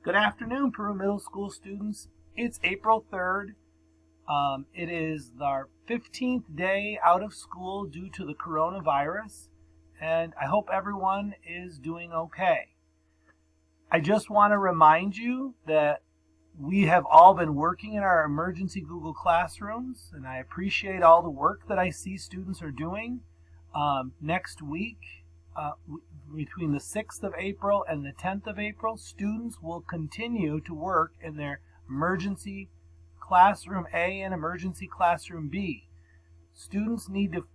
Good afternoon, Peru Middle School students. It's April 3rd. It is our 15th day out of school due to the coronavirus, and I hope everyone is doing okay. I just want to remind you that we have all been working in our emergency Google Classrooms, and I appreciate all the work that I see students are doing. Next week, between the 6th of April and the 10th of April, students will continue to work in their Emergency Classroom A and Emergency Classroom B. Students need to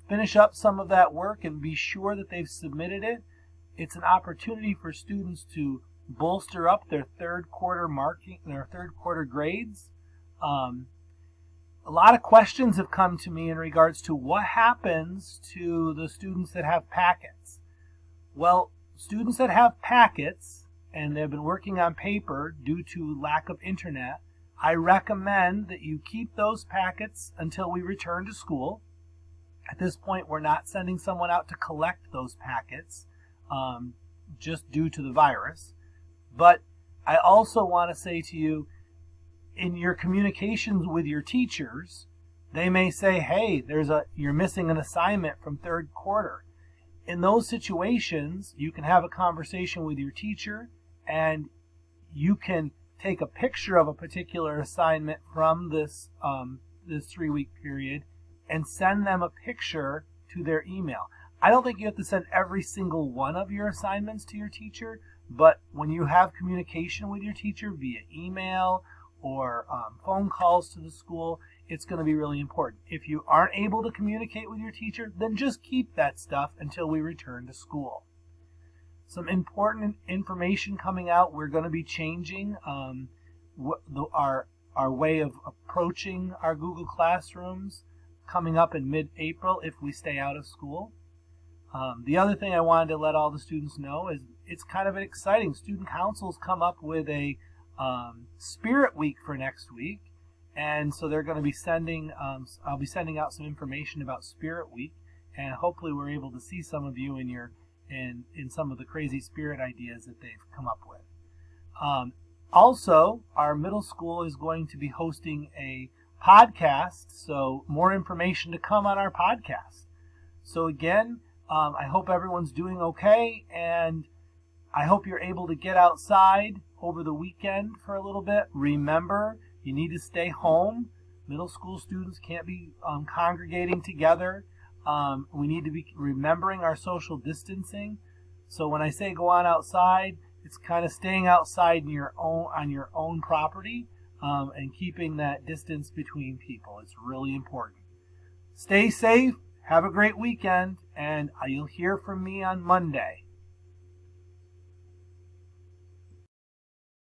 finish up some of that work and be sure that they've submitted it. It's an opportunity for students to bolster up their third quarter grades. A lot of questions have come to me in regards to what happens to the students that have packets. Well, students that have packets and they've been working on paper due to lack of internet, I recommend that you keep those packets until we return to school. At this point, we're not sending someone out to collect those packets just due to the virus. But I also want to say to you, in your communications with your teachers, they may say, hey, you're missing an assignment from third quarter. In those situations, you can have a conversation with your teacher and you can take a picture of a particular assignment from this 3-week period and send them a picture to their email. I don't think you have to send every single one of your assignments to your teacher, but when you have communication with your teacher via email or phone calls to the school, it's going to be really important. If you aren't able to communicate with your teacher, then just keep that stuff until we return to school. Some important information coming out. We're going to be changing our way of approaching our Google Classrooms coming up in mid-April if we stay out of school. The other thing I wanted to let all the students know is it's kind of exciting. Student councils come up with a Spirit Week for next week, and so they're going to be I'll be sending out some information about Spirit Week, and hopefully we're able to see some of you in some of the crazy spirit ideas that they've come up with. Also, our middle school is going to be hosting a podcast, so more information to come on our podcast. So again, I hope everyone's doing okay, and I hope you're able to get outside over the weekend for a little bit. Remember, you need to stay home. Middle school students can't be congregating together. We need to be remembering our social distancing. So when I say go on outside, it's kind of staying outside on your own property and keeping that distance between people. It's really important. Stay safe. Have a great weekend, and you'll hear from me on Monday.